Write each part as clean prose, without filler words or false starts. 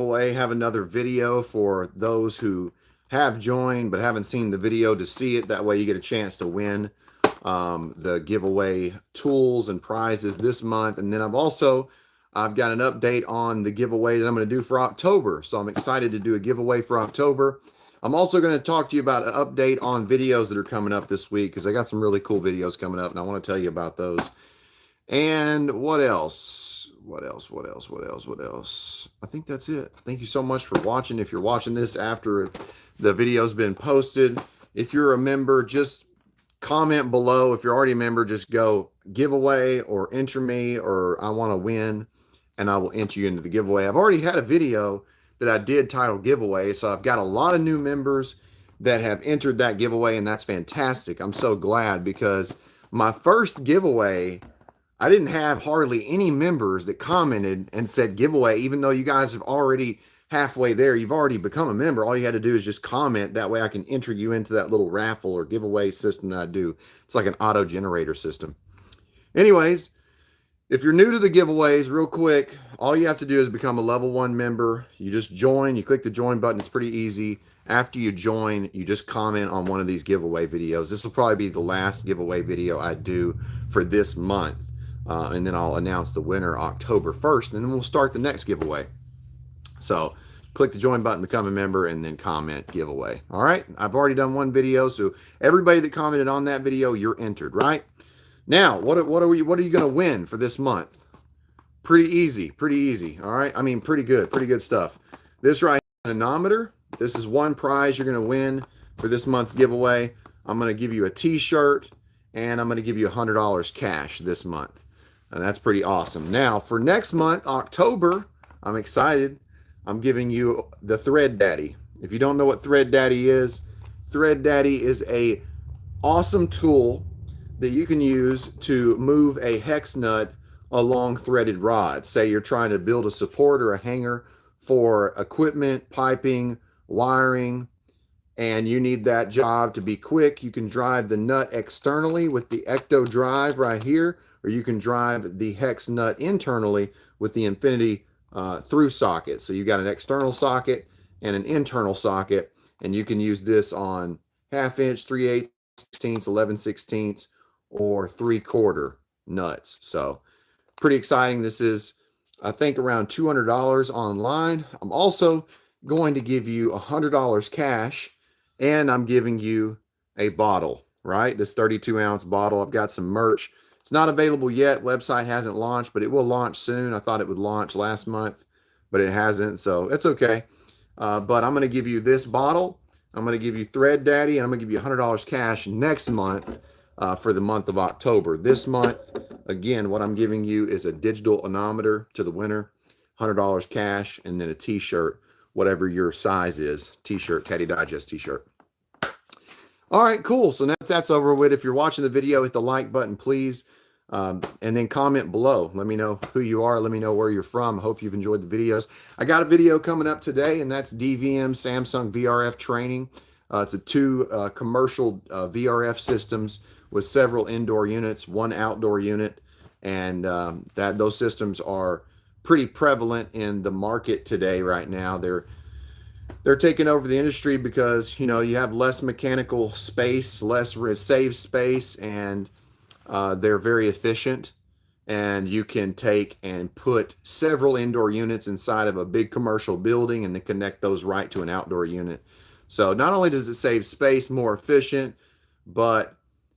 giveaway, have another video for those who have joined but haven't seen the video to see it. That way you get a chance to win the giveaway tools and prizes this month. And then I've got an update on the giveaway that I'm going to do for October. So I'm excited to do a giveaway for October. I'm also going to talk to you about an update on videos that are coming up this week, because I got some really cool videos coming up and I want to tell you about those. And what else? What else? I think that's it. Thank you so much for watching. If you're watching this after the video's been posted, if you're a member, just comment below. If you're already a member, just go giveaway or enter me or I want to win, and I will enter you into the giveaway. I've already had a video that I did titled giveaway, so I've got a lot of new members that have entered that giveaway, and that's fantastic. I'm so glad, because my first giveaway, I didn't have hardly any members that commented and said giveaway, even though you guys have already halfway there. You've already become a member. All you had to do is just comment. That way I can enter you into that little raffle or giveaway system that I do. It's like an auto generator system. Anyways, if you're new to the giveaways, real quick, all you have to do is become a level 1 member. You just join. You click the join button. It's pretty easy. After you join, you just comment on one of these giveaway videos. This will probably be the last giveaway video I do for this month. And then I'll announce the winner October 1st, and then we'll start the next giveaway. So click the join button, become a member, and then comment giveaway. All right, I've already done one video, so everybody that commented on that video, you're entered, right? Now, what are you going to win for this month? Pretty easy, all right? I mean, pretty good stuff. This right here, manometer. This is one prize you're going to win for this month's giveaway. I'm going to give you a t-shirt, and I'm going to give you $100 cash this month. And that's pretty awesome. Now, for next month, October, I'm excited. I'm giving you the Thread Daddy. If you don't know what Thread Daddy is a awesome tool that you can use to move a hex nut along threaded rods. Say you're trying to build a support or a hanger for equipment, piping, wiring, and you need that job to be quick. You can drive the nut externally with the ecto drive right here, or you can drive the hex nut internally with the infinity through socket. So you got an external socket and an internal socket, and you can use this on 1/2 inch, 3/8, 16ths, 11/16, or 3/4 nuts. So pretty exciting. This is, I think, around $200 online. I'm also going to give you $100 cash, and I'm giving you a bottle, right? This 32-ounce bottle. I've got some merch. It's not available yet. Website hasn't launched, but it will launch soon. I thought it would launch last month, but it hasn't, so it's okay. But I'm going to give you this bottle. I'm going to give you Thread Daddy, and I'm going to give you $100 cash next month for the month of October. This month, again, what I'm giving you is a digital anemometer to the winner, $100 cash, and then a t-shirt, whatever your size is. T-shirt, Taddy Digest t-shirt. All right, cool. So now that's over with. If you're watching the video, hit the like button, please. And then comment below. Let me know who you are. Let me know where you're from. I hope you've enjoyed the videos. I got a video coming up today, and that's DVM Samsung VRF training. It's a 2 commercial VRF systems with several indoor units, 1 outdoor unit. And those systems are pretty prevalent in the market today right now. They're taking over the industry because, you know, you have less mechanical space, less saved space, and they're very efficient. And you can take and put several indoor units inside of a big commercial building and then connect those right to an outdoor unit. So not only does it save space, more efficient, but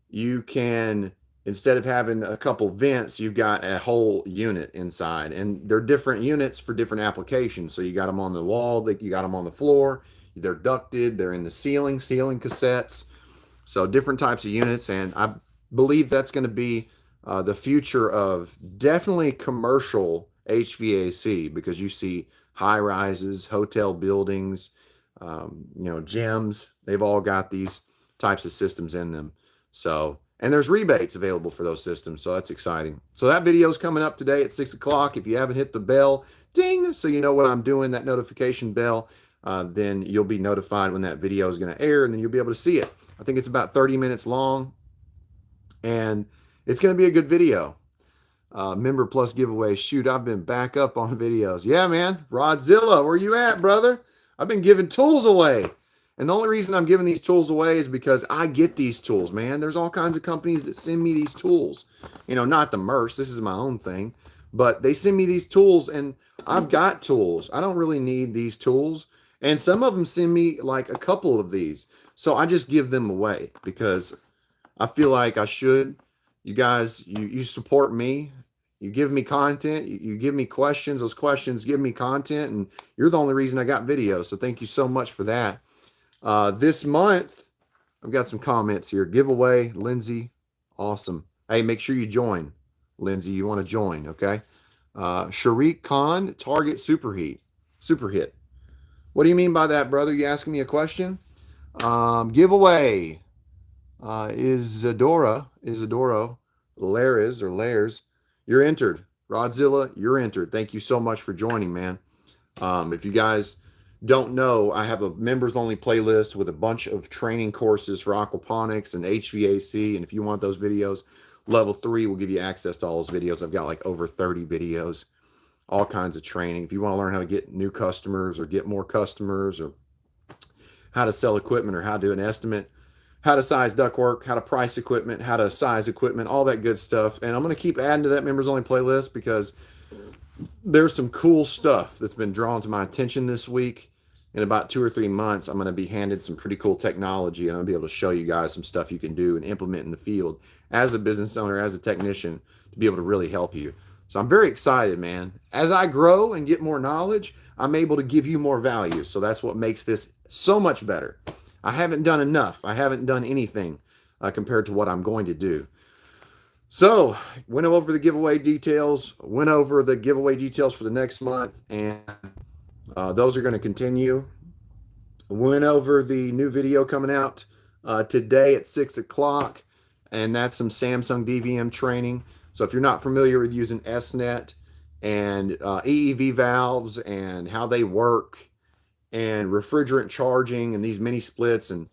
you can, instead of having a couple vents, you've got a whole unit inside, and they're different units for different applications. So you got them on the wall, you got them on the floor, they're ducted, they're in the ceiling cassettes. So different types of units, and I believe that's going to be the future of definitely commercial HVAC, because you see high rises, hotel buildings, gyms, they've all got these types of systems in them. So, and there's rebates available for those systems. So that's exciting. So that video is coming up today at 6 o'clock. If you haven't hit the bell, ding, so you know what I'm doing, that notification bell, then you'll be notified when that video is going to air, and then you'll be able to see it. I think it's about 30 minutes long, and it's going to be a good video. Member plus giveaway. Shoot, I've been back up on videos. Yeah, man. Rodzilla, where you at, brother? I've been giving tools away. And the only reason I'm giving these tools away is because I get these tools, man. There's all kinds of companies that send me these tools. You know, not the Merce. This is my own thing. But they send me these tools, and I've got tools. I don't really need these tools. And some of them send me like a couple of these. So I just give them away because I feel like I should. You guys, you support me. You give me content. You give me questions. Those questions give me content. And you're the only reason I got videos. So thank you so much for that. This month, I've got some comments here. Giveaway, Lindsay. Awesome. Hey, make sure you join. Lindsay, you want to join, okay? Sharik Khan, Target Super Hit. What do you mean by that, brother? You asking me a question? Giveaway. Isadoro, Lares, you're entered. Rodzilla, you're entered. Thank you so much for joining, man. If you guys don't know, I have a members only playlist with a bunch of training courses for aquaponics and HVAC. And if you want those videos, level 3 will give you access to all those videos. I've got like over 30 videos, all kinds of training. If you want to learn how to get new customers or get more customers, or how to sell equipment, or how to do an estimate, how to size ductwork, how to price equipment, how to size equipment, all that good stuff. And I'm going to keep adding to that members only playlist because there's some cool stuff that's been drawn to my attention this week. In about 2 or 3 months, I'm going to be handed some pretty cool technology, and I'm going to be able to show you guys some stuff you can do and implement in the field as a business owner, as a technician, to be able to really help you. So I'm very excited, man. As I grow and get more knowledge, I'm able to give you more value. So that's what makes this so much better. I haven't done enough. I haven't done anything compared to what I'm going to do. So went over the giveaway details, for the next month, and those are going to continue. Went over the new video coming out today at 6 o'clock, and that's some Samsung DVM training. So if you're not familiar with using SNET and EEV valves and how they work, and refrigerant charging and these mini splits, and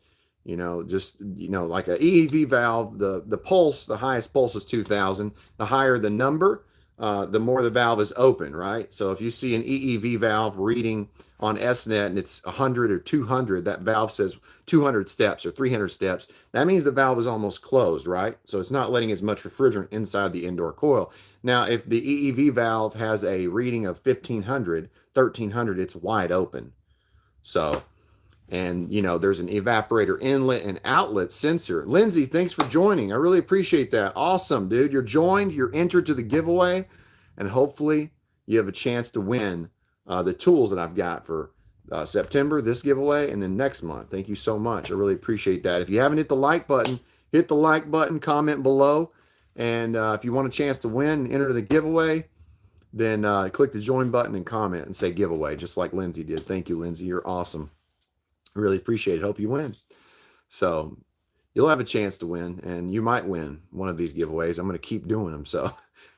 like a EEV valve, the pulse, the highest pulse is 2000. The higher the number, the more the valve is open, right? So if you see an EEV valve reading on SNET and it's 100 or 200, that valve says 200 steps or 300 steps. That means the valve is almost closed, right? So it's not letting as much refrigerant inside the indoor coil. Now, if the EEV valve has a reading of 1500, 1300, it's wide open. So, and there's an evaporator inlet and outlet sensor. Lindsay, thanks for joining. I really appreciate that. Awesome, dude. You're joined, you're entered to the giveaway, and hopefully you have a chance to win the tools that I've got for September, this giveaway, and then next month. Thank you so much. I really appreciate that. If you haven't hit the like button, comment below. And if you want a chance to win, enter the giveaway, then click the join button and comment and say giveaway, just like Lindsay did. Thank you, Lindsay. You're awesome. I really appreciate it. Hope you win. So you'll have a chance to win, and you might win one of these giveaways. I'm going to keep doing them. So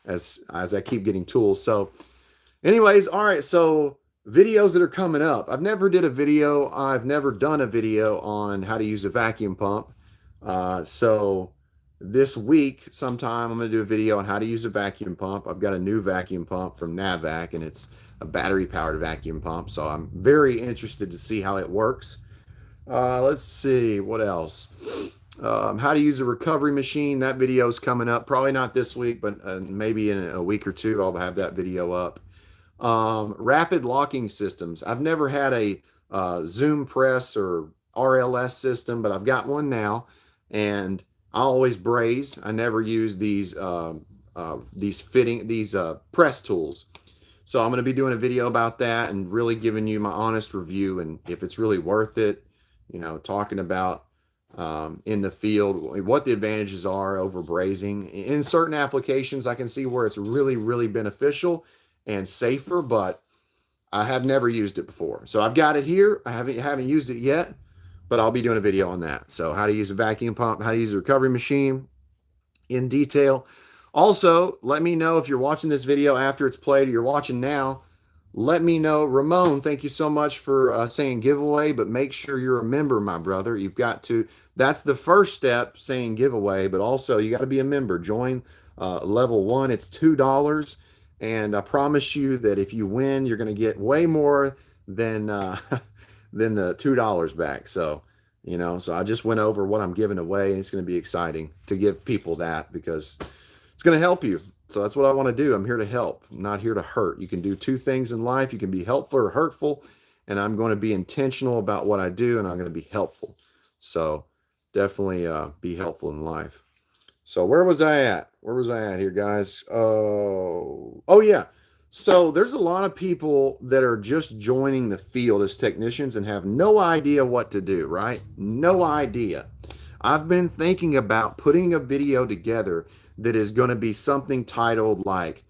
as I keep getting tools. So anyways, all right. So videos that are coming up. I've never done a video on how to use a vacuum pump. So this week, sometime, I'm going to do a video on how to use a vacuum pump. I've got a new vacuum pump from Navac, and it's a battery-powered vacuum pump. So I'm very interested to see how it works. Let's see, what else? How to use a recovery machine. That video is coming up. Probably not this week, but maybe in a week or two, I'll have that video up. Rapid locking systems. I've never had a Zoom press or RLS system, but I've got one now, and I always braze. I never use these press tools. So I'm going to be doing a video about that and really giving you my honest review, and if it's really worth it, talking about in the field what the advantages are over brazing. In certain applications, I can see where it's really, really beneficial and safer, but I have never used it before. So I've got it here. I haven't used it yet, but I'll be doing a video on that. So how to use a vacuum pump, how to use a recovery machine in detail. Also, let me know if you're watching this video after it's played, or you're watching now. Let me know. Ramon, thank you so much for saying giveaway, but make sure you're a member, my brother. You've got to, that's the first step, saying giveaway, but also you got to be a member. Join Level 1, it's $2. And I promise you that if you win, you're going to get way more than than the $2 back. So, so I just went over what I'm giving away, and it's going to be exciting to give people that because it's going to help you. So that's what I want to do. I'm here to help. I'm not here to hurt. You can do two things in life. You can be helpful or hurtful, and I'm going to be intentional about what I do, and I'm going to be helpful. So definitely be helpful in life. So where was I at? Where was I at here, guys? Oh yeah. So there's a lot of people that are just joining the field as technicians and have no idea what to do, right? No idea. I've been thinking about putting a video together that is going to be something titled like,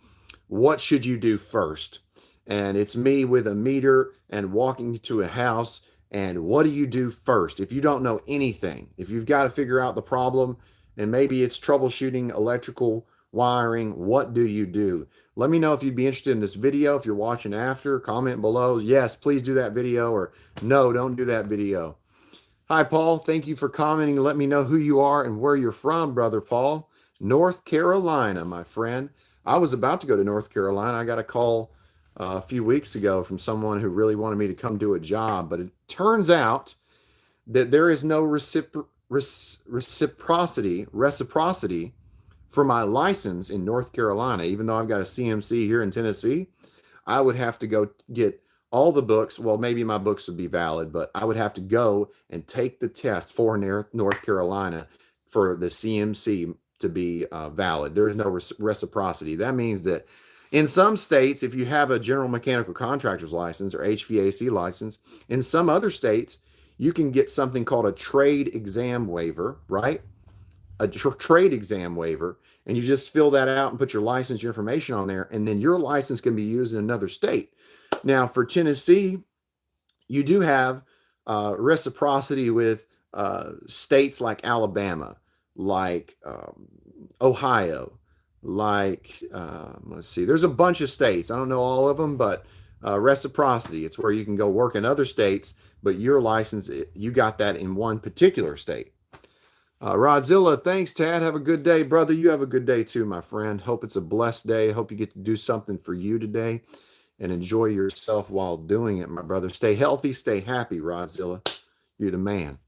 what should you do first? And it's me with a meter and walking to a house. And what do you do first? If you don't know anything, if you've got to figure out the problem, and maybe it's troubleshooting electrical wiring, what do you do? Let me know if you'd be interested in this video. If you're watching after, comment below. Yes, please do that video, or no, don't do that video. Hi, Paul. Thank you for commenting. Let me know who you are and where you're from, Brother Paul. North Carolina, my friend. I was about to go to North Carolina. I got a call a few weeks ago from someone who really wanted me to come do a job, but it turns out that there is no reciprocity for my license in North Carolina. Even though I've got a CMC here in Tennessee, I would have to go get all the books. Well, maybe my books would be valid, but I would have to go and take the test for North Carolina for the CMC to be valid. There is no reciprocity. That means that in some states, if you have a general mechanical contractor's license or HVAC license, in some other states, you can get something called a trade exam waiver, right? A trade exam waiver, and you just fill that out and put your license, your information on there, and then your license can be used in another state. Now, for Tennessee, you do have reciprocity with states like Alabama, like Ohio, like, let's see, there's a bunch of states. I don't know all of them, but reciprocity, it's where you can go work in other states, but your license, you got that in one particular state. Rodzilla, thanks, Tad. Have a good day, brother. You have a good day too, my friend. Hope it's a blessed day. Hope you get to do something for you today and enjoy yourself while doing it, my brother. Stay healthy, stay happy, Rodzilla. You're the man.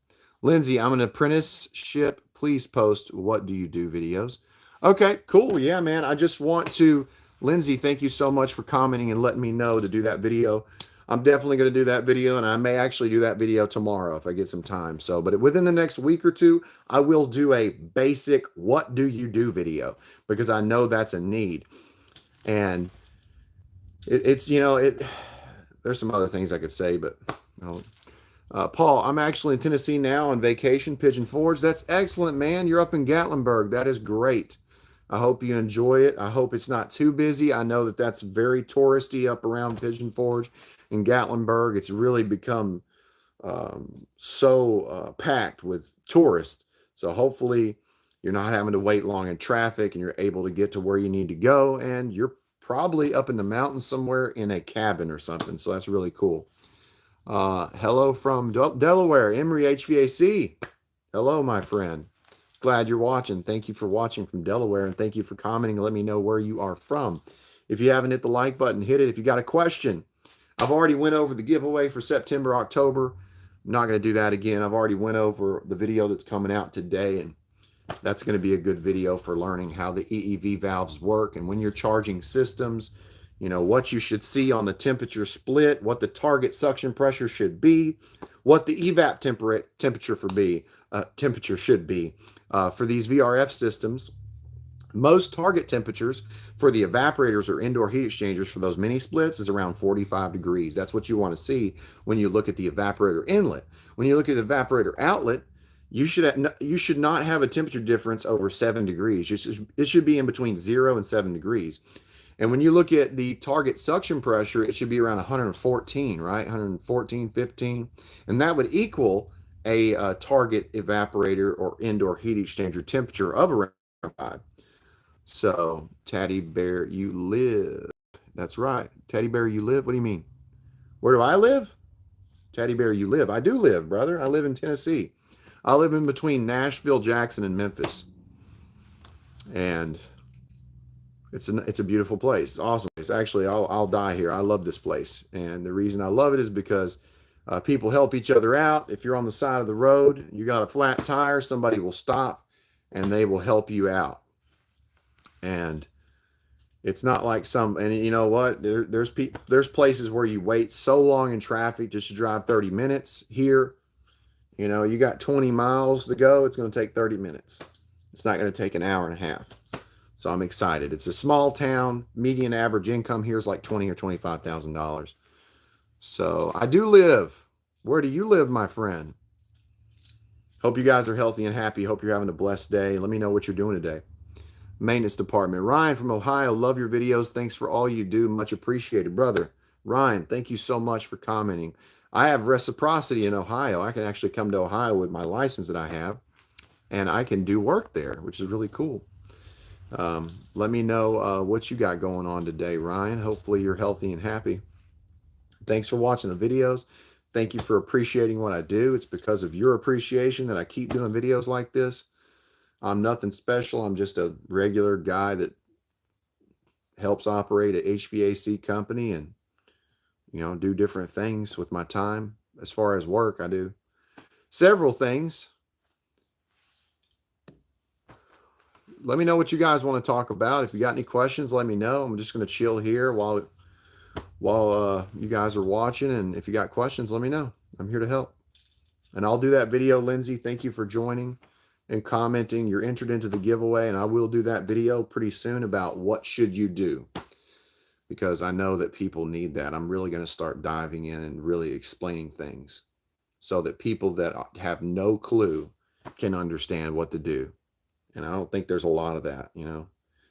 Lindsay, I'm an apprenticeship. Please post what do you do videos. Okay, cool. Yeah, man. I just want to, Lindsay, thank you so much for commenting and letting me know to do that video. I'm definitely going to do that video, and I may actually do that video tomorrow if I get some time. So, but within the next week or two, I will do a basic what do you do video because I know that's a need. And it's, there's some other things I could say, but Paul, I'm actually in Tennessee now on vacation, Pigeon Forge. That's excellent, man. You're up in Gatlinburg. That is great. I hope you enjoy it. I hope it's not too busy. I know that that's very touristy up around Pigeon Forge in Gatlinburg. It's really become so packed with tourists. So hopefully you're not having to wait long in traffic and you're able to get to where you need to go. And you're probably up in the mountains somewhere in a cabin or something. So that's really cool. Hello from Delaware, Emory HVAC. Hello, my friend. Glad you're watching. Thank you for watching from Delaware, and thank you for commenting and let me know where you are from. If you haven't hit the like button, hit it. If you got a question, I've already went over the giveaway for September, October. I'm not going to do that again. I've already went over the video that's coming out today, and that's going to be a good video for learning how the EEV valves work and when you're charging systems, what you should see on the temperature split, what the target suction pressure should be, what the evap temperature should be for these VRF systems. Most target temperatures for the evaporators or indoor heat exchangers for those mini splits is around 45 degrees. That's what you want to see when you look at the evaporator inlet. When you look at the evaporator outlet, you should not have a temperature difference over 7 degrees. It should be in between 0 and 7 degrees. And when you look at the target suction pressure, it should be around 114, right? 114, 15. And that would equal a target evaporator or indoor heat exchanger temperature of around 5. So, Taddy Bear, you live. That's right. Teddy Bear, you live? What do you mean? Where do I live? Teddy Bear, you live. I do live, brother. I live in Tennessee. I live in between Nashville, Jackson, and Memphis. And It's a beautiful place. It's awesome. It's actually, I'll die here. I love this place. And the reason I love it is because people help each other out. If you're on the side of the road, you got a flat tire, somebody will stop and they will help you out. And it's not like and you know what? There's places where you wait so long in traffic just to drive 30 minutes. Here, you know, you got 20 miles to go. It's going to take 30 minutes. It's not going to take an hour and a half. So I'm excited. It's a small town. Median average income here is like $20,000 or $25,000. So I do live. Where do you live, my friend? Hope you guys are healthy and happy. Hope you're having a blessed day. Let me know what you're doing today. Maintenance department. Ryan from Ohio. Love your videos. Thanks for all you do. Much appreciated, brother. Ryan, thank you so much for commenting. I have reciprocity in Ohio. I can actually come to Ohio with my license that I have, and I can do work there, which is really cool. Let me know what you got going on today, Ryan. Hopefully you're healthy and happy. Thanks for watching the videos. Thank you for appreciating what I do. It's because of your appreciation that I keep doing videos like this. I'm nothing special. I'm just a regular guy that helps operate an HVAC company and, you know, do different things with my time. As far as work, I do several things. Let me know what you guys want to talk about. If you got any questions, let me know. I'm just going to chill here while you guys are watching. And if you got questions, let me know. I'm here to help. And I'll do that video, Lindsay. Thank you for joining and commenting. You're entered into the giveaway, and I will do that video pretty soon about what should you do, because I know that people need that. I'm really going to start diving in and really explaining things so that people that have no clue can understand what to do. And I don't think there's a lot of that, you know.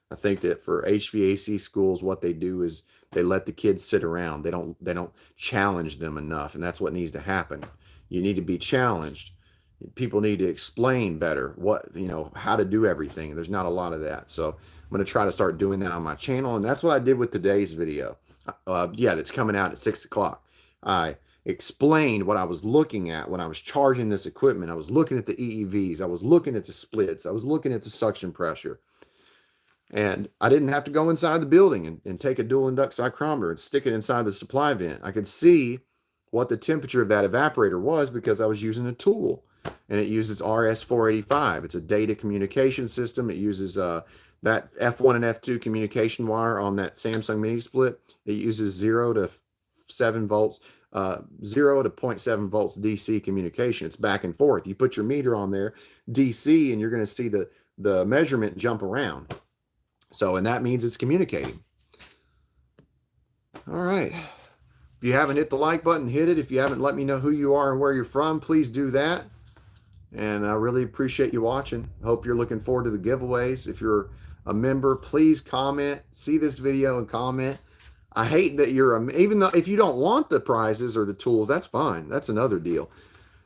I think that for HVAC schools, what they do is they let the kids sit around. They don't challenge them enough, and that's what needs to happen. You need to be challenged. People need to explain better how to do everything. There's not a lot of that. So I'm going to try to start doing that on my channel. And that's what I did with today's video. That's coming out at 6 o'clock. I explained what I was looking at when I was charging this equipment. I was looking at the EEVs. I was looking at the splits. I was looking at the suction pressure. And I didn't have to go inside the building and take a dual induct cycrometer and stick it inside the supply vent. I could see what the temperature of that evaporator was because I was using a tool. And it uses RS-485. It's a data communication system. It uses that F1 and F2 communication wire on that Samsung mini split. It uses 0 to 7 volts, 0 to 0.7 volts DC communication. It's back and forth. You put your meter on there, DC, and you're going to see the measurement jump around. So, and that means it's communicating. All right. If you haven't hit the like button, hit it. If you haven't let me know who you are and where you're from, please do that. And I really appreciate you watching. I hope you're looking forward to the giveaways. If you're a member, please comment. See this video and comment. I hate that even though if you don't want the prizes or the tools, that's fine. That's another deal.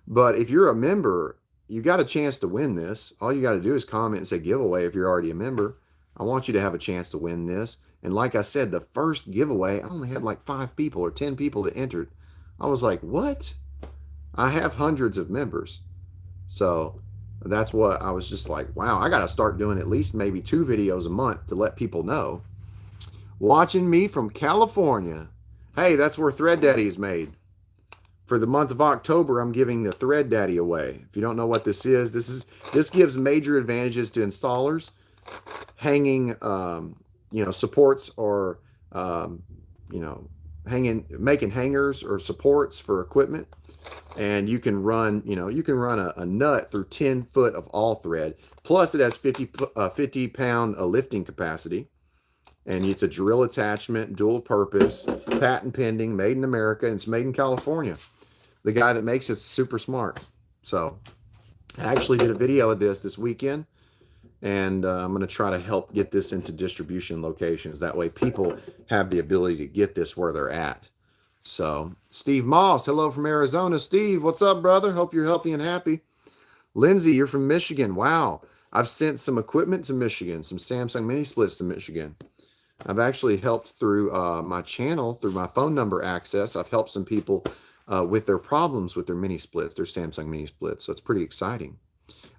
But if you're a member, you got a chance to win this. All you got to do is comment and say giveaway if you're already a member. I want you to have a chance to win this. And like I said, the first giveaway, I only had like 5 people or 10 people that entered. I was like, what? I have hundreds of members. So that's what I was just like, wow, I got to start doing at least maybe 2 videos a month to let people know. Watching me from California. Hey, that's where Thread Daddy is made. For the month of October, I'm giving the Thread Daddy away. If you don't know what this this gives major advantages to installers. Hanging, supports or, making hangers or supports for equipment. And you can run, a nut through 10 foot of all thread. Plus it has 50 pound lifting capacity. And it's a drill attachment, dual purpose, patent pending, made in America, and it's made in California. The guy that makes it's super smart. So I actually did a video of this weekend. And I'm going to try to help get this into distribution locations. That way people have the ability to get this where they're at. So Steve Moss, hello from Arizona. Steve, what's up, brother? Hope you're healthy and happy. Lindsay, you're from Michigan. Wow. I've sent some equipment to Michigan, some Samsung mini splits to Michigan. I've actually helped through my channel, through my phone number access. I've helped some people with their problems with their mini splits, their Samsung mini splits. So it's pretty exciting.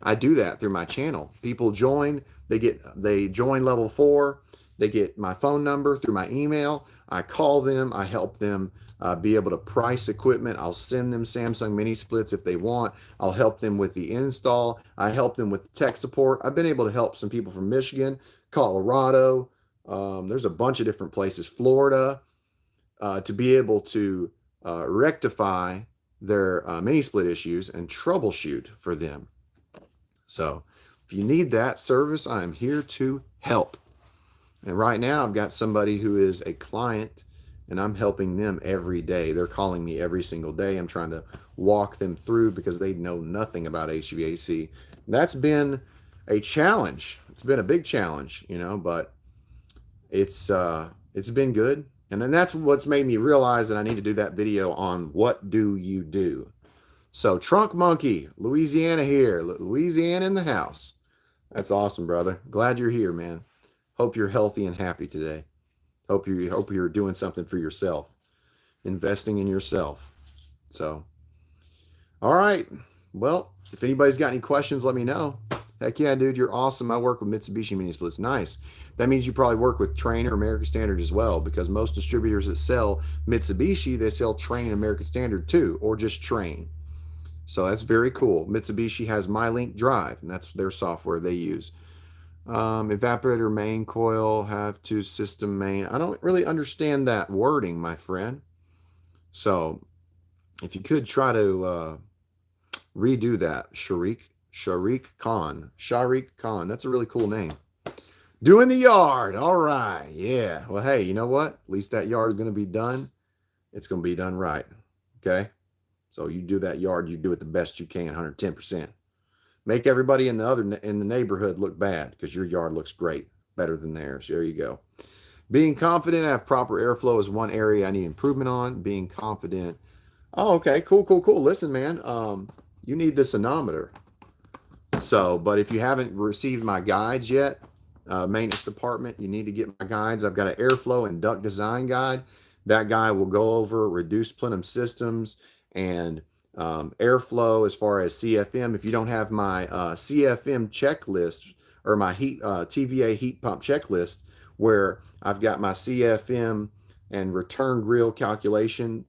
I do that through my channel. People join, they join level 4, They get my phone number through my email. I call them. I help them be able to price equipment. I'll send them Samsung mini splits if they want. I'll help them with the install. I help them with tech support. I've been able to help some people from Michigan, Colorado. There's a bunch of different places, Florida, to be able to rectify their mini split issues and troubleshoot for them. So if you need that service, I am here to help. And right now I've got somebody who is a client and I'm helping them every day. They're calling me every single day. I'm trying to walk them through because they know nothing about HVAC. That's been a challenge. It's been a big challenge, but it's been good. And then that's what's made me realize that I need to do that video on what do you do. So Trunk Monkey, Louisiana here, Louisiana in the house. That's awesome, brother. Glad you're here, man. Hope you're healthy and happy today. Hope you're doing something for yourself, investing in yourself. So, all right. Well, if anybody's got any questions, let me know. Heck yeah, dude, you're awesome. I work with Mitsubishi mini splits. Nice. That means you probably work with Trane or American Standard as well, because most distributors that sell Mitsubishi, they sell Trane and American Standard too, or just Trane. So that's very cool. Mitsubishi has MyLink Drive, and that's their software they use. Evaporator main coil have to system main. I don't really understand that wording, my friend. So if you could try to redo that, Sharik Khan. That's a really cool name. Doing the yard. All right. Yeah. Well, hey, you know what? At least that yard is going to be done. It's going to be done right. Okay. So you do that yard, you do it the best you can, 110%. Make everybody in the neighborhood look bad because your yard looks great, better than theirs. There you go. Being confident, I have proper airflow is one area I need improvement on. Being confident. Oh, okay. Cool. Listen, man, you need this anemometer. So, but if you haven't received my guides yet, maintenance department, you need to get my guides. I've got an airflow and duct design guide. That guy will go over reduced plenum systems and airflow as far as CFM. If you don't have my CFM checklist or my TVA heat pump checklist, where I've got my CFM and return grill calculation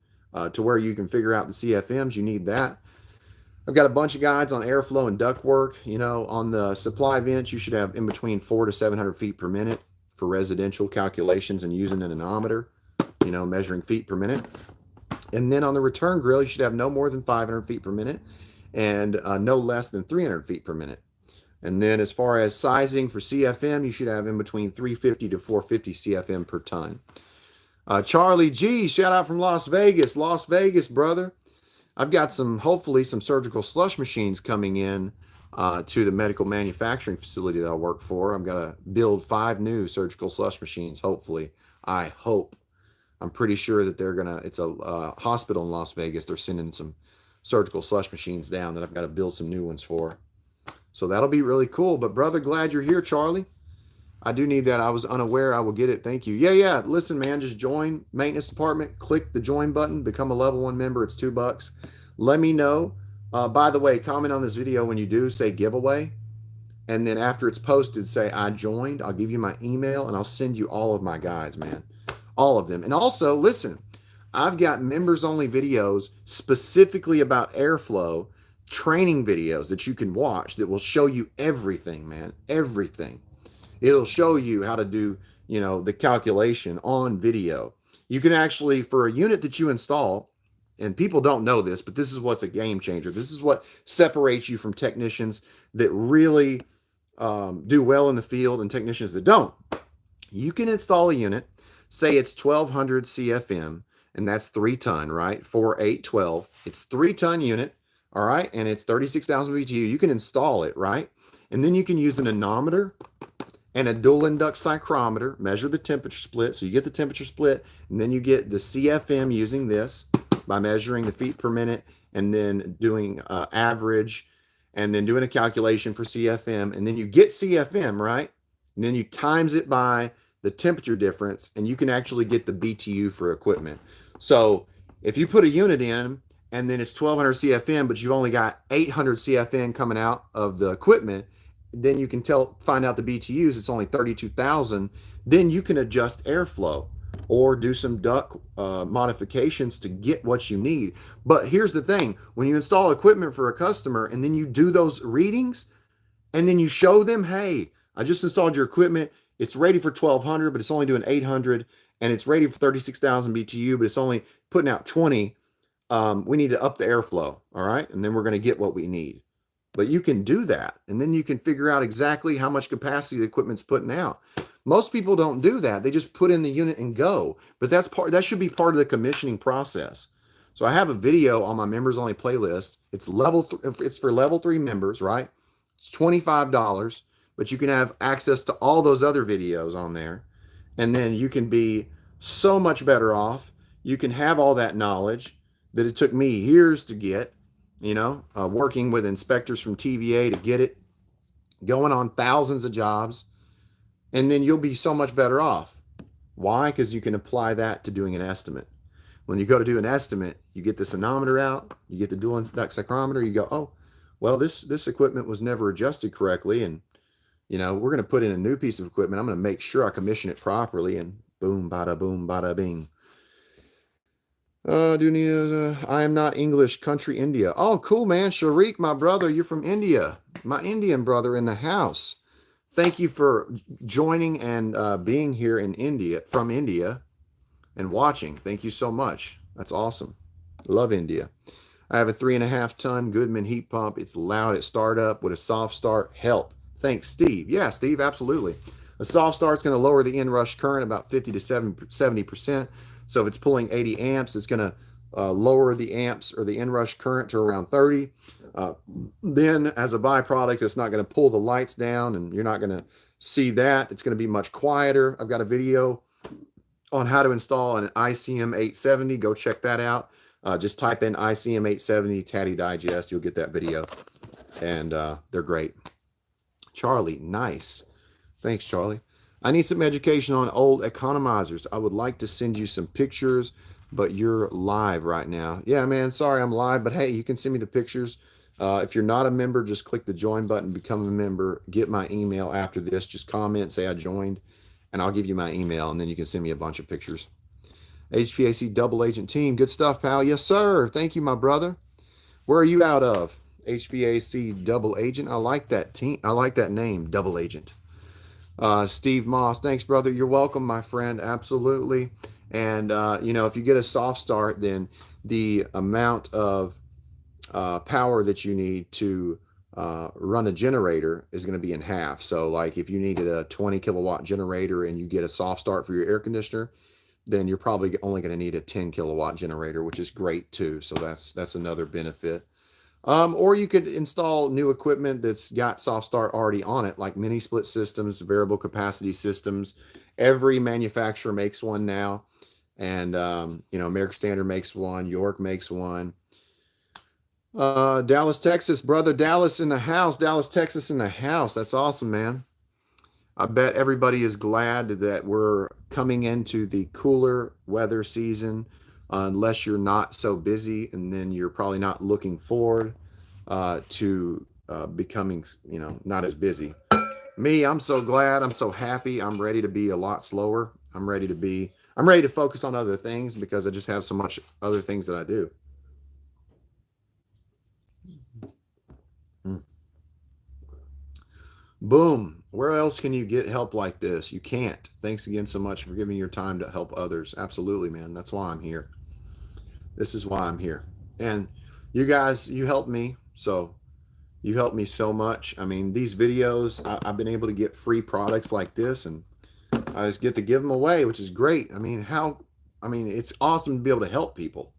to where you can figure out the CFMs, you need that. I've got a bunch of guides on airflow and duct work. On the supply vents, you should have in between 400 to 700 feet per minute for residential calculations and using an anemometer, measuring feet per minute. And then on the return grill, you should have no more than 500 feet per minute and no less than 300 feet per minute. And then as far as sizing for CFM, you should have in between 350 to 450 CFM per ton. Charlie G, shout out from Las Vegas, brother. I've got hopefully some surgical slush machines coming in to the medical manufacturing facility that I work for. I'm going to build 5 new surgical slush machines, hopefully. I hope. I'm pretty sure that it's a hospital in Las Vegas. They're sending some surgical slush machines down that I've got to build some new ones for. So that'll be really cool. But brother, glad you're here, Charlie. I do need that. I was unaware. I will get it. Thank you. Yeah. Listen, man, just join maintenance department. Click the join button. Become a level 1 member. It's $2. Let me know. By the way, comment on this video when you do. Say giveaway. And then after it's posted, say I joined. I'll give you my email and I'll send you all of my guides, man. All of them. And also, listen, I've got members-only videos specifically about airflow, training videos that you can watch that will show you everything, man. Everything. It'll show you how to do, the calculation on video. You can actually, for a unit that you install, and people don't know this, but this is what's a game changer. This is what separates you from technicians that really do well in the field and technicians that don't. You can install a unit, say it's 1200 CFM, and that's 3 ton, right? 4, 8, 12. It's 3 ton unit, all right? And it's 36,000 BTU. You can install it, right? And then you can use an anemometer and a dual induct psychrometer, measure the temperature split. So you get the temperature split, and then you get the CFM using this by measuring the feet per minute and then doing average and then doing a calculation for CFM. And then you get CFM, right? And then you times it by the temperature difference, and you can actually get the BTU for equipment. So if you put a unit in and then it's 1200 CFM, but you've only got 800 CFM coming out of the equipment, then you can find out the BTUs, it's only 32,000. Then you can adjust airflow or do some duct modifications to get what you need. But here's the thing, when you install equipment for a customer and then you do those readings and then you show them, hey, I just installed your equipment, it's rated for 1200, but it's only doing 800, and it's rated for 36,000 BTU, but it's only putting out 20. We need to up the airflow, all right? And then we're going to get what we need. But you can do that, and then you can figure out exactly how much capacity the equipment's putting out. Most people don't do that. They just put in the unit and go. But that should be part of the commissioning process. So I have a video on my members only playlist. It's for level 3 members, right? It's $25, but you can have access to all those other videos on there. And then you can be so much better off. You can have all that knowledge that it took me years to get, working with inspectors from TVA to get it, going on thousands of jobs, and then you'll be so much better off. Why? Because you can apply that to doing an estimate. When you go to do an estimate, you get the sonometer out, you get the dual duct psychrometer, you go, oh, well, this equipment was never adjusted correctly, and we're going to put in a new piece of equipment. I'm going to make sure I commission it properly, and boom, bada bing. I am not English, country India. Oh, cool, man. Sharik, my brother, you're from India. My Indian brother in the house. Thank you for joining and being here from India and watching. Thank you so much. That's awesome. Love India. I have a 3.5 ton Goodman heat pump. It's loud at startup. Would a soft start help? Thanks, Steve. Yeah, Steve, absolutely. A soft start's going to lower the inrush current about 50 to 70%. So if it's pulling 80 amps, it's going to lower the amps or the inrush current to around 30. Then as a byproduct, it's not going to pull the lights down, and you're not going to see that. It's going to be much quieter. I've got a video on how to install an ICM 870. Go check that out. Just type in ICM 870 Taddy Digest. You'll get that video. And they're great. Charlie, nice. Thanks, Charlie. I need some education on old economizers. I would like to send you some pictures, but you're live right now. Yeah, man, sorry I'm live, but hey, you can send me the pictures. If you're not a member, just click the join button, become a member, get my email after this. Just comment, say I joined, and I'll give you my email, and then you can send me a bunch of pictures. HVAC double agent team. Good stuff, pal. Yes, sir. Thank you, my brother. Where are you out of? HVAC double agent. I like that team. I like that name, double agent. Steve Moss. Thanks, brother. You're welcome, my friend. Absolutely. And, if you get a soft start, then the amount of power that you need to run a generator is going to be in half. So like if you needed a 20 kilowatt generator and you get a soft start for your air conditioner, then you're probably only going to need a 10 kilowatt generator, which is great too. So that's another benefit. Or you could install new equipment that's got soft start already on it, like mini split systems, variable capacity systems. Every manufacturer makes one now. And, American Standard makes one, York makes one. Dallas, Texas, brother. Dallas in the house. Dallas, Texas in the house. That's awesome, man. I bet everybody is glad that we're coming into the cooler weather season, unless you're not so busy, and then you're probably not looking forward to becoming, not as busy. Me, I'm so glad. I'm so happy. I'm ready to be a lot slower. I'm ready to focus on other things because I just have so much other things that I do. Boom. Where else can you get help like this? You can't. Thanks again so much for giving your time to help others. Absolutely, man. That's why I'm here. This is why I'm here. And you guys, you helped me. So you helped me so much. I mean, these videos, I've been able to get free products like this, and I just get to give them away, which is great. I mean, it's awesome to be able to help people.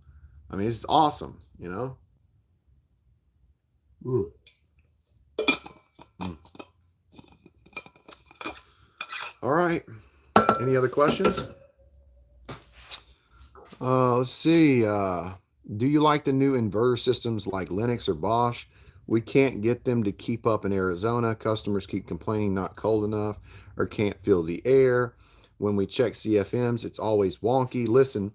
I mean, it's awesome, Ooh. All right. Any other questions? Let's see. Do you like the new inverter systems like Linux or Bosch? We can't get them to keep up in Arizona. Customers keep complaining not cold enough or can't feel the air. When we check CFMs, it's always wonky. Listen,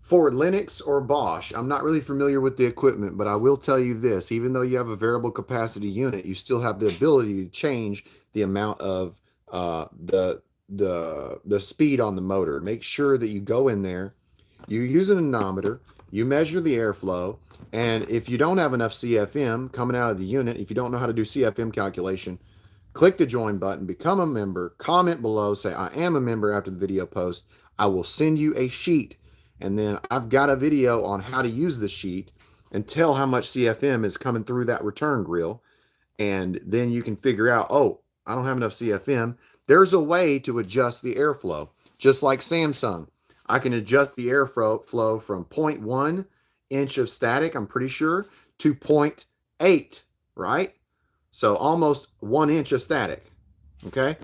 For Linux or Bosch, I'm not really familiar with the equipment, but I will tell you this: even though you have a variable capacity unit, you still have the ability to change the amount of the speed on the motor. Make sure that you go in there, you use an anemometer, you measure the airflow, and if you don't have enough CFM coming out of the unit, if you don't know how to do CFM calculation, click the join button, become a member, comment below, say I am a member after the video post. I will send you a sheet, and then I've got a video on how to use the sheet and tell how much CFM is coming through that return grill. And then you can figure out, oh, I don't have enough CFM. There's a way to adjust the airflow, just like Samsung. I can adjust the airflow from 0.1 inch of static, I'm pretty sure, to 0.8, right? So almost 1 inch of static. Okay.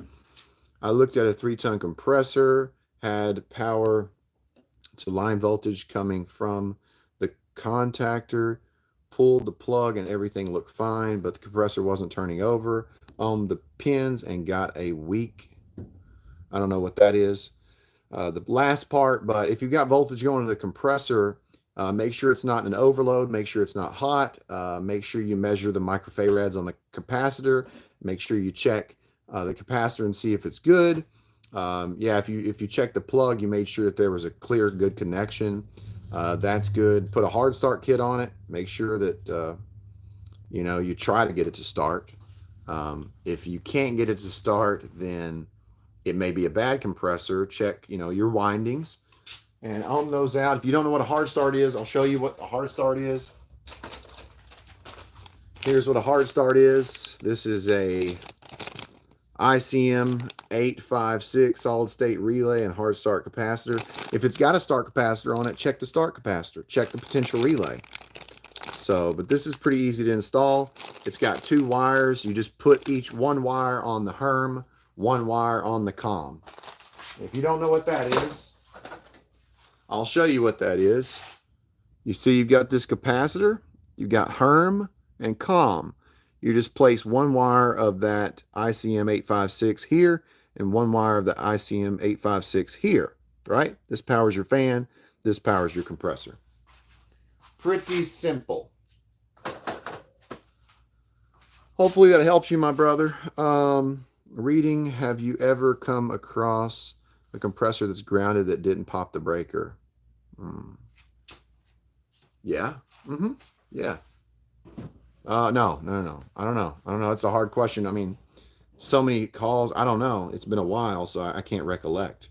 I looked at a 3-ton compressor, had power to line voltage coming from the contactor, pulled the plug and everything looked fine, but the compressor wasn't turning over on the pins and got a weak, I don't know what that is, the last part. But if you've got voltage going to the compressor, make sure it's not an overload, make sure it's not hot, make sure you measure the microfarads on the capacitor, make sure you check the capacitor and see if it's good. Yeah, if you check the plug, you made sure that there was a clear, good connection. That's good. Put a hard start kit on it. Make sure that you try to get it to start. If you can't get it to start, then it may be a bad compressor. Check your windings and ohm those out. If you don't know what a hard start is, I'll show you what the hard start is. Here's what a hard start is. This is a ICM 856 solid state relay and hard start capacitor. If it's got a start capacitor on it, check the start capacitor, check the potential relay. So, but this is pretty easy to install. It's got 2 wires. You just put each one wire on the HERM, 1 wire on the COM. If you don't know what that is, I'll show you what that is. You see you've got this capacitor, you've got HERM and COM. You just place 1 wire of that ICM 856 here and 1 wire of the ICM 856 here, right? This powers your fan, this powers your compressor. Pretty simple. Hopefully that helps you, my brother. Reading, have you ever come across a compressor that's grounded that didn't pop the breaker? Yeah. Yeah. No. I don't know. It's a hard question. I mean, so many calls. I don't know. It's been a while, so I can't recollect.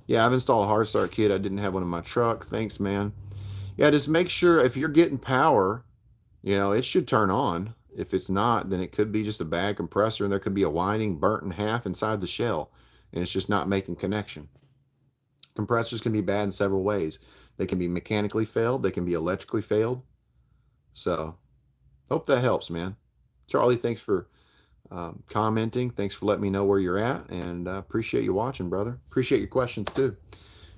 Yeah, I've installed a hard start kit. I didn't have one in my truck. Thanks, man. Yeah, just make sure if you're getting power, it should turn on. If it's not, then it could be just a bad compressor, and there could be a winding burnt in half inside the shell, and it's just not making connection. Compressors can be bad in several ways. They can be mechanically failed. They can be electrically failed. So hope that helps, man. Charlie, thanks for commenting. Thanks for letting me know where you're at, and appreciate you watching, brother. Appreciate your questions too.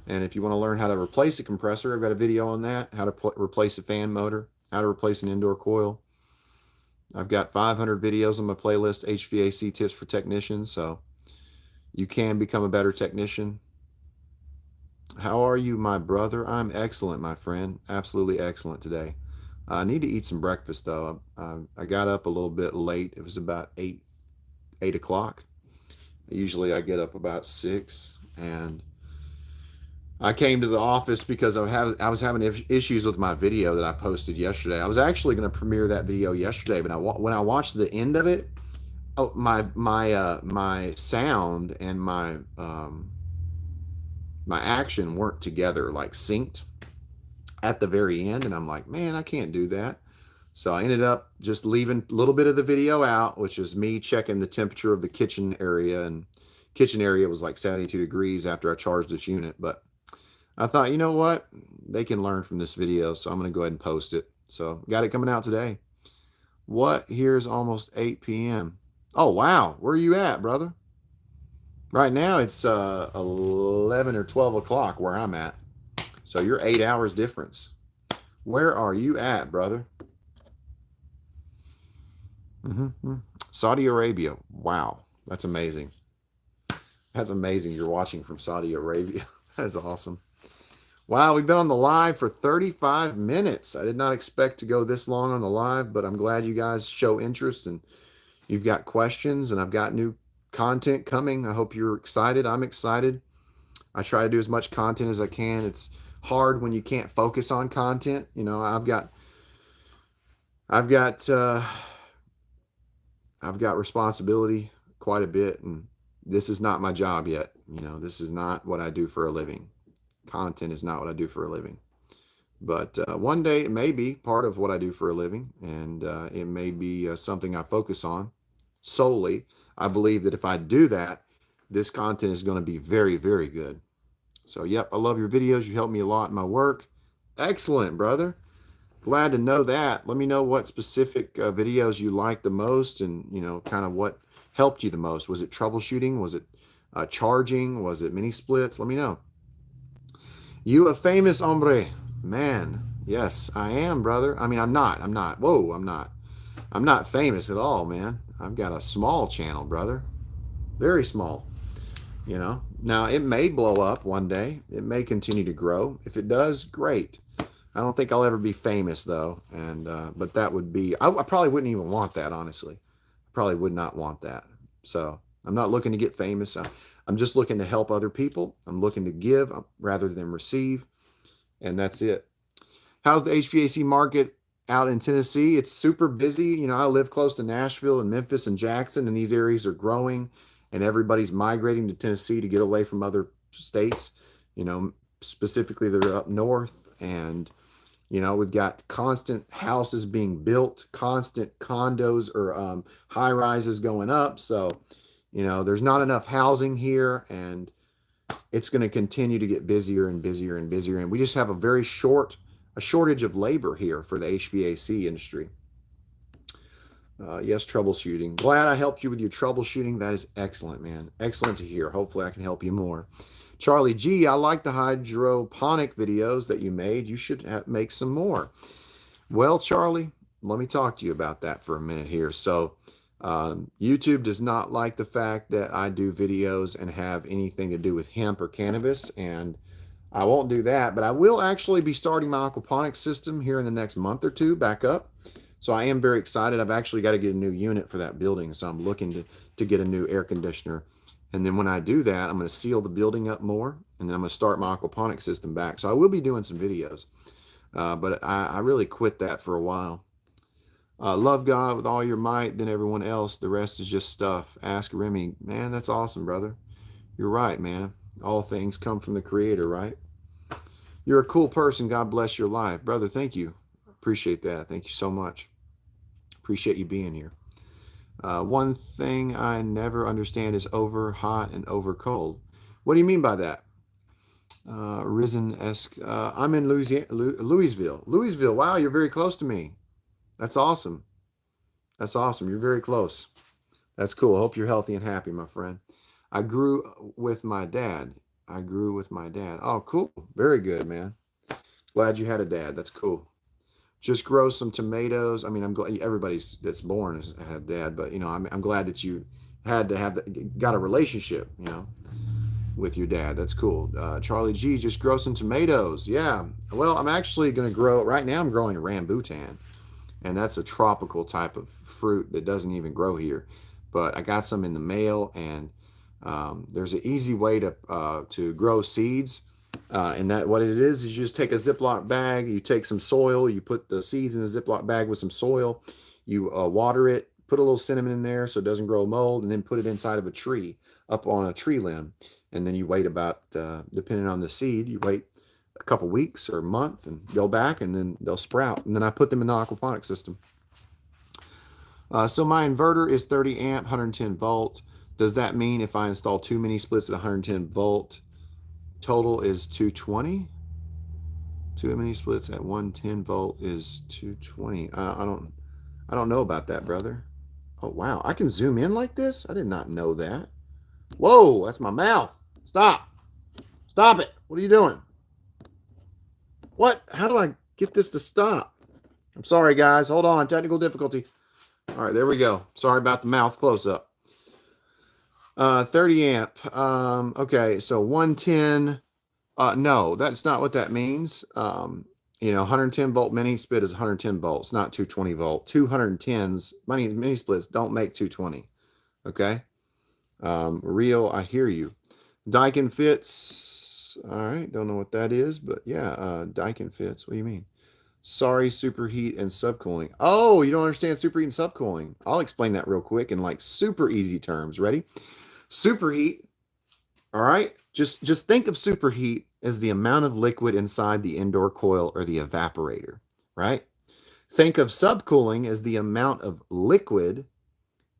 And if you want to learn how to replace a compressor, I've got a video on that, how to replace a fan motor, how to replace an indoor coil. I've got 500 videos on my playlist, HVAC tips for technicians, so you can become a better technician. How are you, my brother? I'm excellent, my friend. Absolutely excellent today. I need to eat some breakfast, though. I got up a little bit late. It was about 8 o'clock. Usually I get up about 6, and I came to the office because I was having issues with my video that I posted yesterday. I was actually going to premiere that video yesterday, but when I watched the end of it, my sound and my action weren't together, like synced at the very end, and I'm like, man, I can't do that. So I ended up just leaving a little bit of the video out, which is me checking the temperature of the kitchen area, and kitchen area was like 72 degrees after I charged this unit. But I thought, you know what? They can learn from this video, so I'm going to go ahead and post it. So got it coming out today. What? Here's almost 8 p.m. Oh, wow. Where are you at, brother? Right now it's 11 or 12 o'clock where I'm at. So you're 8 hours difference. Where are you at, brother? Saudi Arabia. Wow. That's amazing. That's amazing. You're watching from Saudi Arabia. That's awesome. Wow, we've been on the live for 35 minutes. I did not expect to go this long on the live, but I'm glad you guys show interest and you've got questions and I've got new content coming. I hope you're excited. I'm excited. I try to do as much content as I can. It's hard when you can't focus on content. You know, I've got I've got responsibility quite a bit, and this is not my job yet. You know, this is not what I do for a living. Content is not what I do for a living. But one day it may be part of what I do for a living, and it may be something I focus on solely. I believe that if I do that, this content is going to be very, very good. So, yep, I love your videos. You help me a lot in my work. Excellent, brother. Glad to know that. Let me know what specific videos you like the most and, you know, kind of what helped you the most. Was it troubleshooting? Was it charging? Was it mini splits? Let me know. You a famous hombre. Man, yes, I am, brother. I mean, I'm not. Whoa, I'm not. I'm not famous at all, man. I've got a small channel, brother. Very small. You know, now it may blow up one day. It may continue to grow. If it does, great. I don't think I'll ever be famous though. And, but that would be, I probably wouldn't even want that, honestly. Probably would not want that. So I'm not looking to get famous. I'm just looking to help other people. I'm looking to give rather than receive. And that's it. How's the HVAC market out in Tennessee? It's super busy. You know, I live close to Nashville and Memphis and Jackson, and these areas are growing, and everybody's migrating to Tennessee to get away from other states. You know, specifically they're up north, and you know, we've got constant houses being built, constant condos or high rises going up. So, you know, there's not enough housing here, and it's going to continue to get busier and busier and busier. And we just have a shortage of labor here for the HVAC industry. Yes, troubleshooting. Glad I helped you with your troubleshooting. That is excellent, man. Excellent to hear. Hopefully I can help you more. Charlie G, I like the hydroponic videos that you made. You should make some more. Well, Charlie, let me talk to you about that for a minute here. So YouTube does not like the fact that I do videos and have anything to do with hemp or cannabis, and I won't do that, but I will actually be starting my aquaponics system here in the next month or two back up. So I am very excited. I've actually got to get a new unit for that building, so I'm looking to get a new air conditioner. And then when I do that, I'm going to seal the building up more, and then I'm going to start my aquaponics system back. So I will be doing some videos, but I really quit that for a while. Love God with all your might, then everyone else. The rest is just stuff. Ask Remy. Man, that's awesome, brother. You're right, man. All things come from the Creator, right? You're a cool person. God bless your life. Brother, thank you. Appreciate that. Thank you so much. Appreciate you being here. One thing I never understand is over hot and over cold. What do you mean by that? Risen-esque. I'm in Louisville. Louisville. Wow, you're very close to me. That's awesome. That's awesome. You're very close. That's cool. I hope you're healthy and happy, my friend. I grew with my dad. Oh, cool. Very good, man. Glad you had a dad. That's cool. Just grow some tomatoes. I mean, I'm glad everybody's that's born has had dad, but you know, I'm glad that you had to have got a relationship, you know, with your dad. That's cool. Charlie G, just grow some tomatoes. Yeah. Well, I'm actually going to grow right now. I'm growing rambutan, and that's a tropical type of fruit that doesn't even grow here. But I got some in the mail, and there's an easy way to grow seeds. And that what it is you just take a Ziploc bag, you take some soil, you put the seeds in a Ziploc bag with some soil, you water it, put a little cinnamon in there so it doesn't grow mold, and then put it inside of a tree, up on a tree limb. And then you wait about, depending on the seed, you wait a couple weeks or a month and go back, and then they'll sprout. And then I put them in the aquaponic system. So my inverter is 30 amp, 110 volt. Does that mean if I install 2 mini splits at 110 volt, total is 220? 2 mini splits at 110 volt is 220. I don't know about that, brother. Oh, wow. I can zoom in like this? I did not know that. Whoa, that's my mouth. Stop. Stop it. What are you doing? What? How do I get this to stop? I'm sorry, guys. Hold on. Technical difficulty. All right, there we go. Sorry about the mouth close-up. 30 amp. Okay, so 110 No, that's not what that means. 110 volt mini split is 110 volts, not 220 volt. 210s mini splits don't make 220. Okay. Real, I hear you. Daikin fits. All right, don't know what that is, but yeah, Daikin fits. What do you mean? Sorry, superheat and subcooling. Oh, you don't understand superheat and subcooling. I'll explain that real quick in like super easy terms. Ready? Superheat. All right. Just think of superheat as the amount of liquid inside the indoor coil or the evaporator, right? Think of subcooling as the amount of liquid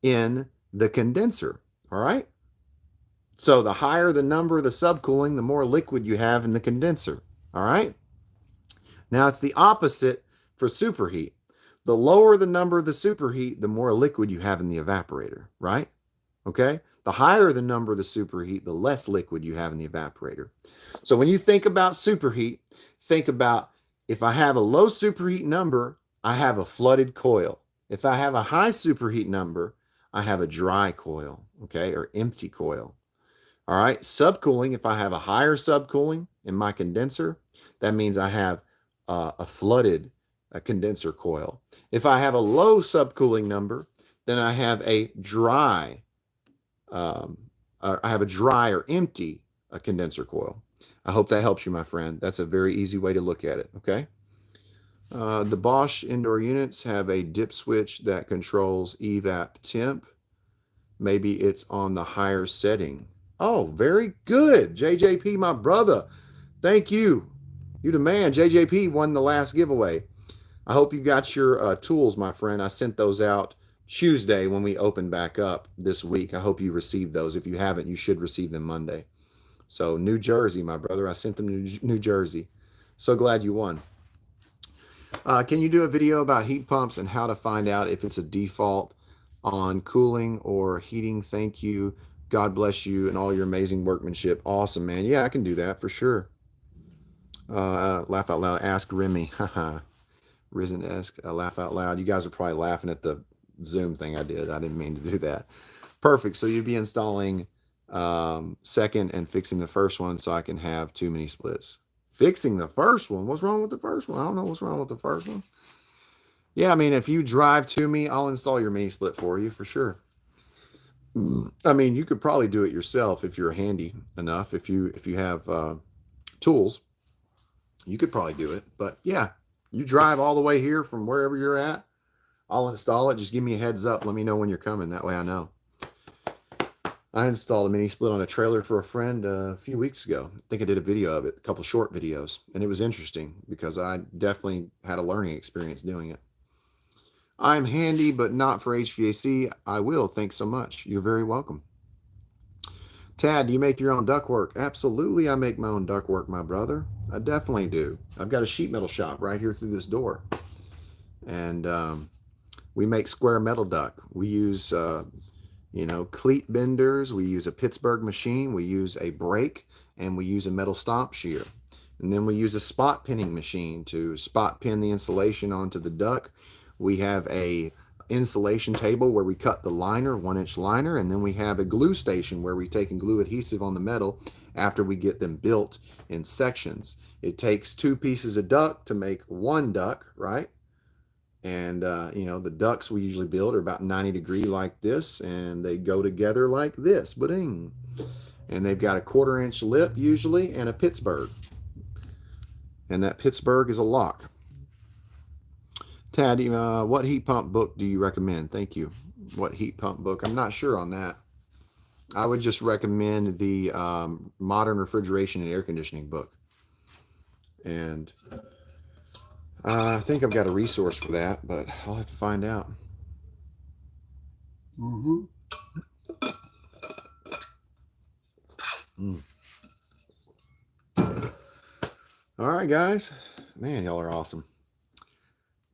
in the condenser. All right. So the higher the number of the subcooling, the more liquid you have in the condenser. All right. Now it's the opposite for superheat. The lower the number of the superheat, the more liquid you have in the evaporator, right? Okay. The higher the number of the superheat, the less liquid you have in the evaporator. So when you think about superheat, think about if I have a low superheat number, I have a flooded coil. If I have a high superheat number, I have a dry coil, okay, or empty coil. All right. Subcooling, if I have a higher subcooling in my condenser, that means I have a flooded condenser coil. If I have a low subcooling number, then I have a dry, or empty condenser coil. I hope that helps you, my friend. That's a very easy way to look at it. Okay. The Bosch indoor units have a dip switch that controls evap temp. Maybe it's on the higher setting. Oh, very good. JJP, my brother. Thank you. You the man. JJP won the last giveaway. I hope you got your tools, my friend. I sent those out Tuesday when we open back up this week. I hope you received those. If you haven't, you should receive them Monday. So New Jersey, my brother. I sent them to New Jersey. So glad you won. Can you do a video about heat pumps and how to find out if it's a default on cooling or heating? Thank you. God bless you and all your amazing workmanship. Awesome, man. Yeah, I can do that for sure. Laugh out loud. Ask Remy. Risen-esque. Laugh out loud. You guys are probably laughing at the Zoom thing I did. I didn't mean to do that. Perfect. So you'd be installing second and fixing the first one so I can have too many splits. Fixing the first one? What's wrong with the first one? I don't know what's wrong with the first one. Yeah, I mean, if you drive to me, I'll install your mini split for you for sure. I mean, you could probably do it yourself if you're handy enough. If you have tools, you could probably do it. But yeah, you drive all the way here from wherever you're at, I'll install it. Just give me a heads up. Let me know when you're coming. That way I know. I installed a mini split on a trailer for a friend a few weeks ago. I think I did a video of it, a couple short videos, and it was interesting because I definitely had a learning experience doing it. I'm handy, but not for HVAC. I will. Thanks so much. You're very welcome. Tad, do you make your own ductwork? Absolutely, I make my own ductwork, my brother. I definitely do. I've got a sheet metal shop right here through this door. And we make square metal duct. We use, cleat benders. We use a Pittsburgh machine. We use a brake, and we use a metal stomp shear. And then we use a spot pinning machine to spot pin the insulation onto the duct. We have a insulation table where we cut the liner, 1-inch liner, and then we have a glue station where we take and glue adhesive on the metal after we get them built in sections. It takes 2 pieces of duct to make 1 duct, right? And the ducts we usually build are about 90 degree like this, and they go together like this, ba-ding. And they've got a 1/4-inch lip usually and a Pittsburgh. And that Pittsburgh is a lock. Taddy, what heat pump book do you recommend? Thank you. What heat pump book? I'm not sure on that. I would just recommend the Modern Refrigeration and Air Conditioning book. And I think I've got a resource for that, but I'll have to find out. All right, guys. Man, y'all are awesome.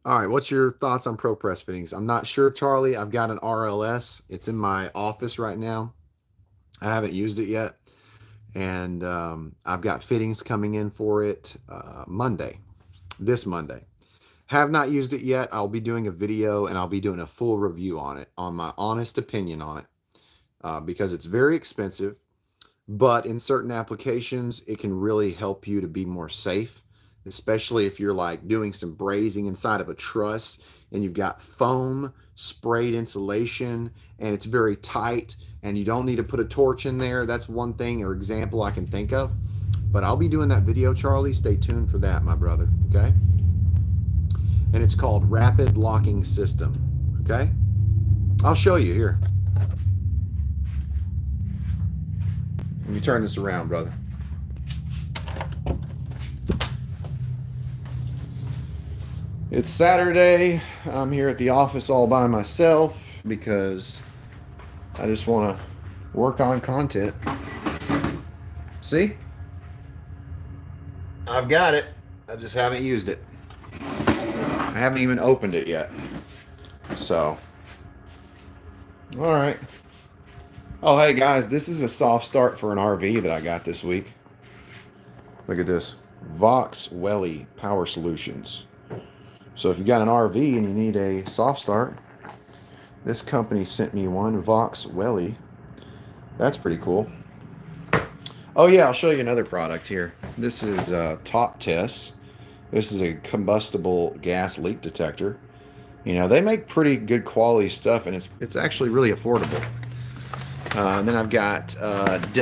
All right, what's your thoughts on ProPress fittings? I'm not sure, Charlie. I've got an RLS. It's in my office right now. I haven't used it yet. And I've got fittings coming in for it this Monday. Have not used it yet. I'll be doing a video and I'll be doing a full review on it, on my honest opinion on it, because it's very expensive. but in certain applications, it can really help you to be more safe, especially if you're like doing some brazing inside of a truss and you've got foam sprayed insulation and it's very tight and you don't need to put a torch in there. That's one thing or example I can think of. But I'll be doing that video, Charlie. Stay tuned for that, my brother. Okay? And it's called Rapid Locking System. Okay? I'll show you here. Let me turn this around, brother. It's Saturday. I'm here at the office all by myself because I just want to work on content. See? I've got it. I just haven't used it. I haven't even opened it yet. So, all right. Oh, hey guys, this is a soft start for an RV that I got this week. Look at this. Vox Welly Power Solutions. So if you got an RV and you need a soft start, this company sent me one, Vox Welly. That's pretty cool. Oh yeah, I'll show you another product here. This is Top Test. This is a combustible gas leak detector. You know, they make pretty good quality stuff, and it's actually really affordable. And then I've got I don't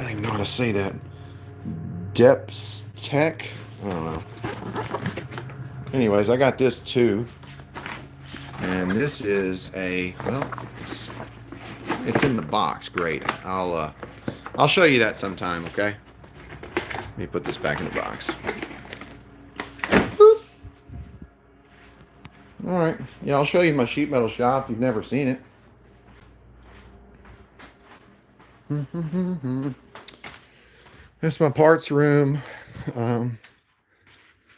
even know how to say that. Deps Tech. I don't know. Anyways, I got this too, and this is a it's in the box. Great. I'll show you that sometime. Okay. Let me put this back in the box. Boop. All right. Yeah, I'll show you my sheet metal shop if you've never seen it. That's my parts room.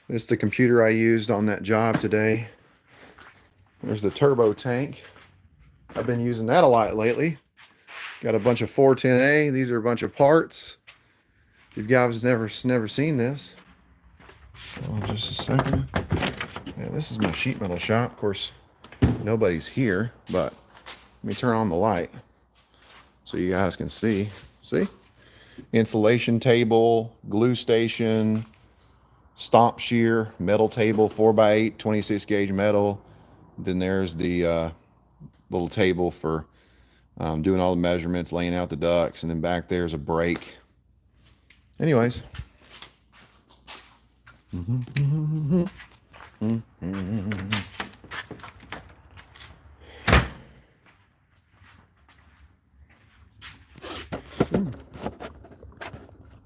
It's the computer I used on that job today. There's the turbo tank. I've been using that a lot lately. Got a bunch of 410A. These are a bunch of parts. If you guys never seen this. Oh, just a second. Yeah, this is my sheet metal shop. Of course, nobody's here, but let me turn on the light so you guys can see. See? Insulation table, glue station, stomp shear, metal table, 4x8, 26 gauge metal. Then there's the little table for doing all the measurements, laying out the ducts, and then back there's a brake. Anyways.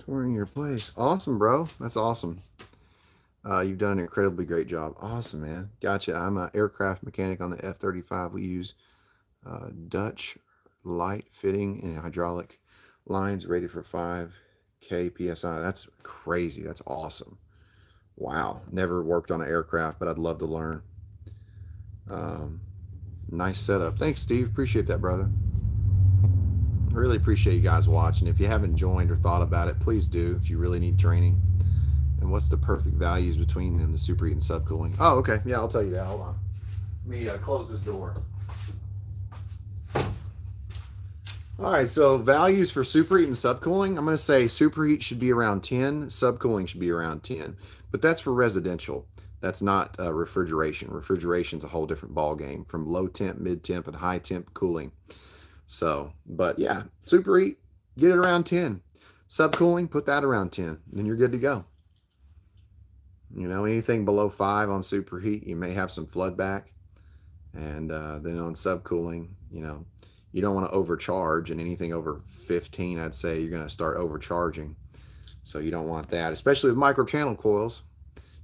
Touring your place. Awesome, bro. That's awesome. You've done an incredibly great job. Awesome, man. Gotcha. I'm an aircraft mechanic on the F-35. We use Dutch light fitting and hydraulic lines rated for 5K PSI. That's crazy. That's awesome. Wow. Never worked on an aircraft, but I'd love to learn. Nice setup. Thanks, Steve. Appreciate that, brother. I really appreciate you guys watching. If you haven't joined or thought about it, please do if you really need training. And what's the perfect values between them, the superheat and subcooling? Oh, okay. Yeah, I'll tell you that. Hold on. Let me close this door. All right, so values for superheat and subcooling. I'm going to say superheat should be around 10. Subcooling should be around 10. But that's for residential. That's not refrigeration. Refrigeration's a whole different ball game, from low temp, mid temp, and high temp cooling. So, but yeah, superheat, get it around 10. Subcooling, put that around 10. Then you're good to go. You know, anything below 5 on superheat, you may have some flood back. And then on subcooling, you know, you don't want to overcharge. And anything over 15, I'd say you're going to start overcharging. So you don't want that, especially with micro channel coils.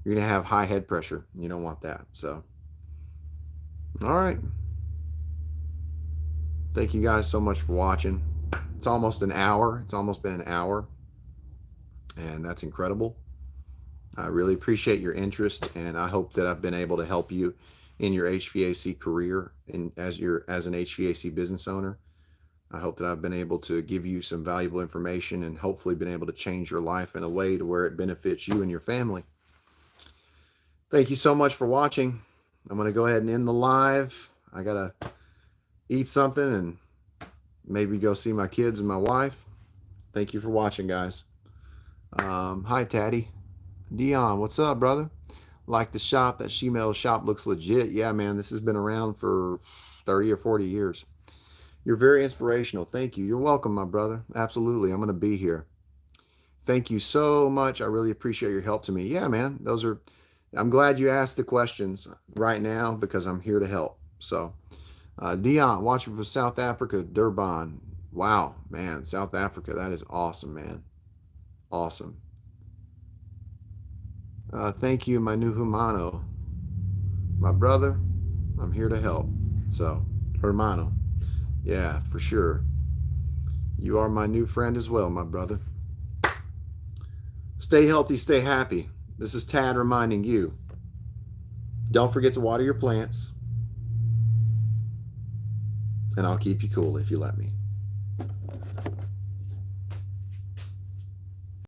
You're going to have high head pressure. You don't want that. So, all right. Thank you guys so much for watching. It's almost an hour. It's almost been an hour. And that's incredible. I really appreciate your interest, and I hope that I've been able to help you in your HVAC career and as an HVAC business owner. I hope that I've been able to give you some valuable information and hopefully been able to change your life in a way to where it benefits you and your family. Thank you so much for watching. I'm going to go ahead and end the live. I got to eat something and maybe go see my kids and my wife. Thank you for watching, guys. Hi, Taddy. Dion, what's up, brother? Like the shop, that Shemale shop looks legit. Yeah, man, this has been around for 30 or 40 years. You're very inspirational. Thank you. You're welcome, my brother. Absolutely. I'm going to be here. Thank you so much. I really appreciate your help to me. Yeah, man, I'm glad you asked the questions right now because I'm here to help. So, Dion, watching from South Africa, Durban. Wow, man, South Africa. That is awesome, man. Awesome. Thank you, my new Humano. My brother, I'm here to help. So, Hermano. Yeah, for sure. You are my new friend as well, my brother. Stay healthy, stay happy. This is Tad reminding you. Don't forget to water your plants. And I'll keep you cool if you let me.